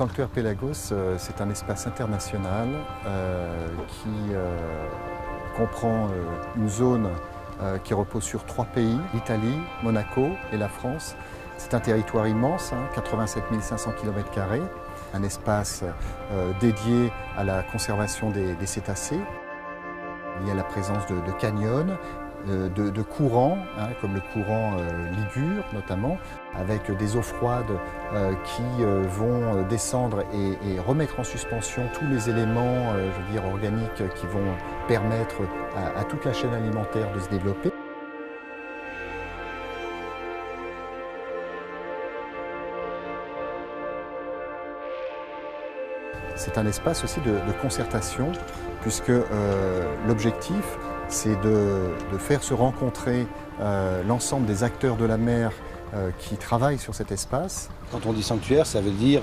sanctuaire Pélagos, c'est un espace international qui comprend une zone qui repose sur 3 pays, l'Italie, Monaco et la France. C'est un territoire immense, 87 500 km², un espace dédié à la conservation des cétacés. Il y a la présence de canyons, de courants, comme le courant Ligure notamment, avec des eaux froides qui vont descendre et remettre en suspension tous les éléments organiques qui vont permettre à toute la chaîne alimentaire de se développer. C'est un espace aussi de concertation, puisque l'objectif, c'est de faire se rencontrer l'ensemble des acteurs de la mer qui travaillent sur cet espace. Quand on dit sanctuaire, ça veut dire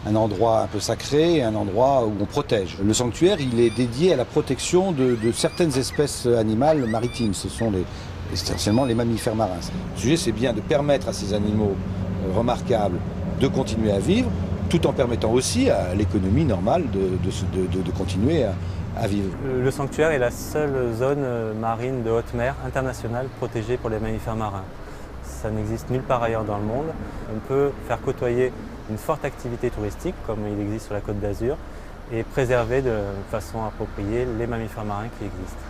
un endroit un peu sacré, un endroit où on protège. Le sanctuaire, il est dédié à la protection de certaines espèces animales maritimes. Ce sont essentiellement les mammifères marins. Le sujet, c'est bien de permettre à ces animaux remarquables de continuer à vivre, tout en permettant aussi à l'économie normale de continuer à vivre. Le sanctuaire est la seule zone marine de haute mer internationale protégée pour les mammifères marins. Ça n'existe nulle part ailleurs dans le monde. On peut faire côtoyer une forte activité touristique, comme il existe sur la Côte d'Azur, et préserver de façon appropriée les mammifères marins qui existent.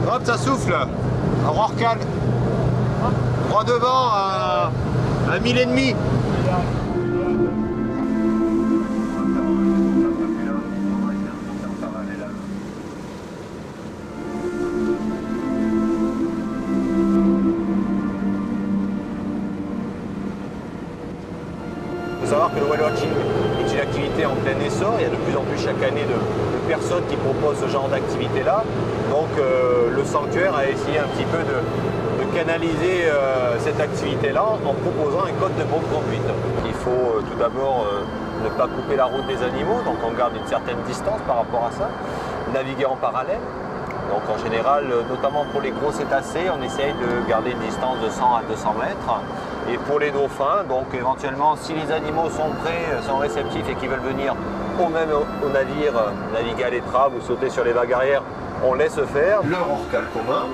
Hop, ça souffle. Un rorcal. Droit devant à 1000 et demi. Il faut savoir que le whale watching est une activité en plein essor. Il y a de plus en plus chaque année de personnes qui proposent ce genre d'activité-là. Donc le sanctuaire a essayé un petit peu de canaliser cette activité-là en proposant un code de bonne conduite. Il faut tout d'abord ne pas couper la route des animaux, donc on garde une certaine distance par rapport à ça. Naviguer en parallèle. Donc en général, notamment pour les gros cétacés, on essaye de garder une distance de 100 à 200 mètres. Et pour les dauphins, donc éventuellement, si les animaux sont prêts, sont réceptifs et qu'ils veulent venir au navire, naviguer à l'étrave ou sauter sur les vagues arrière, on laisse faire. Le rorcal commun,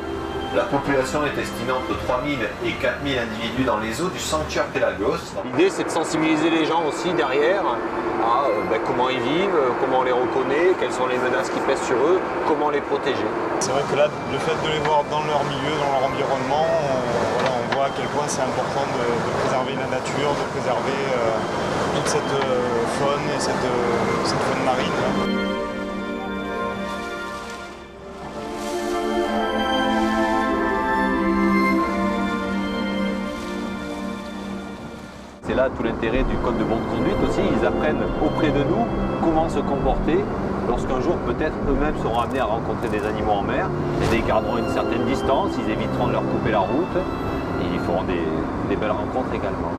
la population est estimée entre 3000 et 4000 individus dans les eaux du sanctuaire Pélagos. L'idée, c'est de sensibiliser les gens aussi derrière à comment ils vivent, comment on les reconnaît, quelles sont les menaces qui pèsent sur eux, comment les protéger. C'est vrai que là, le fait de les voir dans leur milieu, dans leur environnement, on voit à quel point c'est important de préserver la nature, de préserver toute cette faune et cette faune marine. C'est là tout l'intérêt du code de bonne conduite aussi. Ils apprennent auprès de nous comment se comporter lorsqu'un jour peut-être eux-mêmes seront amenés à rencontrer des animaux en mer. Ils garderont une certaine distance, ils éviteront de leur couper la route et ils feront des belles rencontres également.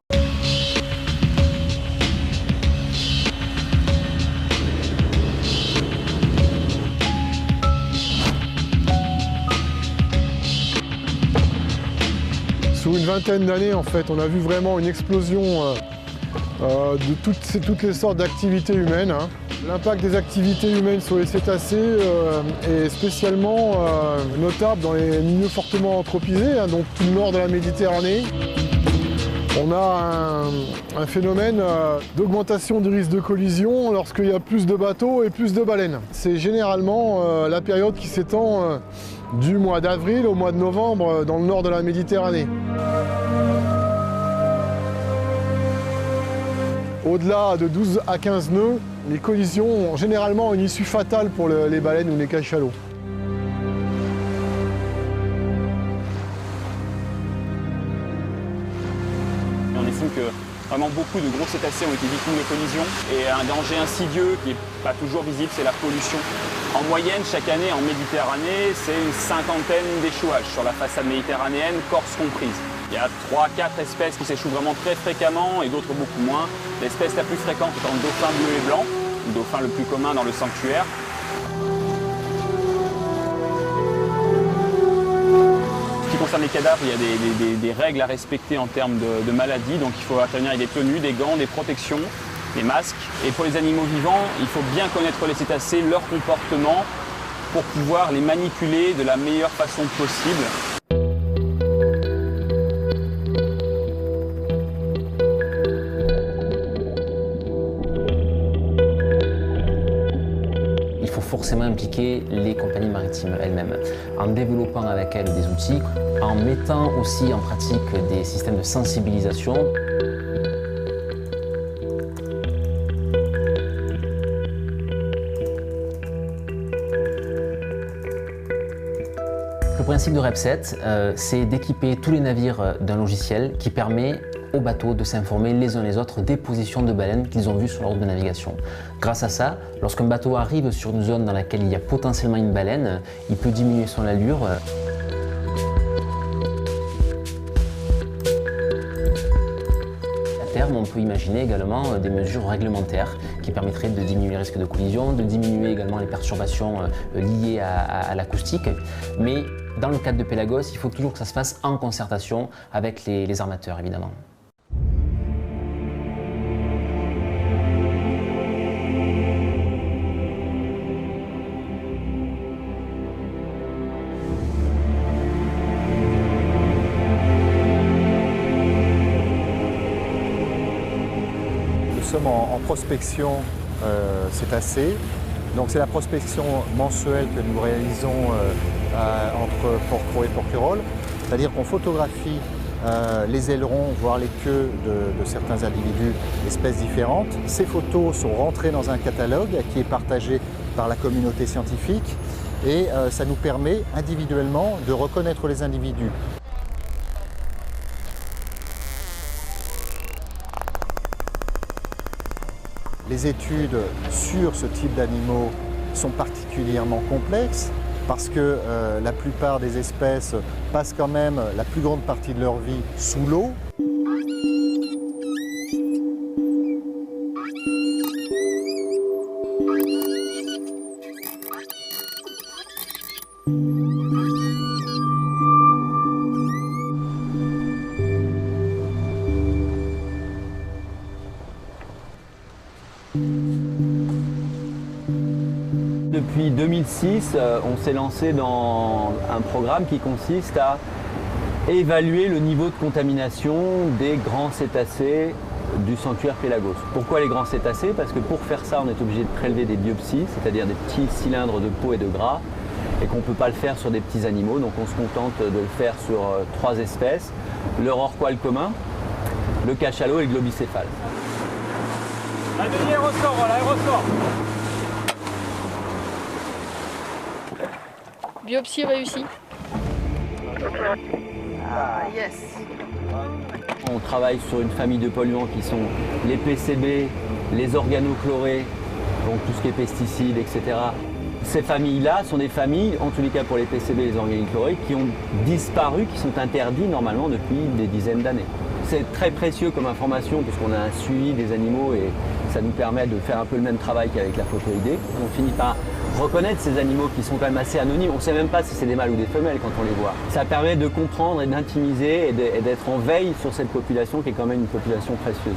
Sous une vingtaine d'années, en fait, on a vu vraiment une explosion de toutes les sortes d'activités humaines. Hein. L'impact des activités humaines sur les cétacés est spécialement notable dans les milieux fortement anthropisés, hein, donc tout le nord de la Méditerranée. On a un phénomène d'augmentation du risque de collision lorsqu'il y a plus de bateaux et plus de baleines. C'est généralement la période qui s'étend du mois d'avril au mois de novembre dans le nord de la Méditerranée. Au-delà de 12 à 15 nœuds, les collisions ont généralement une issue fatale pour les baleines ou les cachalots. On estime que vraiment beaucoup de gros cétacés ont été victimes de collisions et un danger insidieux qui n'est pas toujours visible, c'est la pollution. En moyenne, chaque année en Méditerranée, c'est une cinquantaine d'échouages sur la façade méditerranéenne, Corse comprise. Il y a 3-4 espèces qui s'échouent vraiment très fréquemment et d'autres beaucoup moins. L'espèce la plus fréquente étant le dauphin bleu et blanc, le dauphin le plus commun dans le sanctuaire. En ce qui concerne les cadavres, il y a des règles à respecter en termes de maladies, donc il faut intervenir avec des tenues, des gants, des protections, des masques. Et pour les animaux vivants, il faut bien connaître les cétacés, leur comportement, pour pouvoir les manipuler de la meilleure façon possible. Il faut forcément impliquer les compagnies maritimes elles-mêmes, en développant avec elles des outils, en mettant aussi en pratique des systèmes de sensibilisation. Le principe de REPSET, c'est d'équiper tous les navires d'un logiciel qui permet aux bateaux de s'informer les uns les autres des positions de baleines qu'ils ont vues sur leur route de navigation. Grâce à ça, lorsqu'un bateau arrive sur une zone dans laquelle il y a potentiellement une baleine, il peut diminuer son allure. À terme, on peut imaginer également des mesures réglementaires qui permettraient de diminuer le risque de collision, de diminuer également les perturbations liées à l'acoustique. Mais dans le cadre de Pélagos, il faut toujours que ça se fasse en concertation avec les armateurs, évidemment. Nous sommes en prospection cétacée. Donc c'est la prospection mensuelle que nous réalisons entre Porquerolles et Porquerolles, c'est-à-dire qu'on photographie les ailerons, voire les queues de certains individus d'espèces différentes. Ces photos sont rentrées dans un catalogue qui est partagé par la communauté scientifique et ça nous permet individuellement de reconnaître les individus. Les études sur ce type d'animaux sont particulièrement complexes parce que la plupart des espèces passent quand même la plus grande partie de leur vie sous l'eau. Depuis 2006, on s'est lancé dans un programme qui consiste à évaluer le niveau de contamination des grands cétacés du sanctuaire Pélagos. Pourquoi les grands cétacés? Parce que pour faire ça, on est obligé de prélever des biopsies, c'est-à-dire des petits cylindres de peau et de gras, et qu'on ne peut pas le faire sur des petits animaux, donc on se contente de le faire sur 3 espèces, le rorqual commun, le cachalot et le globicéphale. L'aéroscore, voilà, l'aéroscore. Biopsie réussie. Ah, yes. On travaille sur une famille de polluants qui sont les PCB, les organochlorés, donc tout ce qui est pesticides, etc. Ces familles-là sont des familles, en tous les cas pour les PCB et les organochlorés, qui ont disparu, qui sont interdits normalement depuis des dizaines d'années. C'est très précieux comme information puisqu'on a un suivi des animaux et ça nous permet de faire un peu le même travail qu'avec la photo-ID. On finit par reconnaître ces animaux qui sont quand même assez anonymes. On ne sait même pas si c'est des mâles ou des femelles quand on les voit. Ça permet de comprendre et d'intimiser et d'être en veille sur cette population qui est quand même une population précieuse.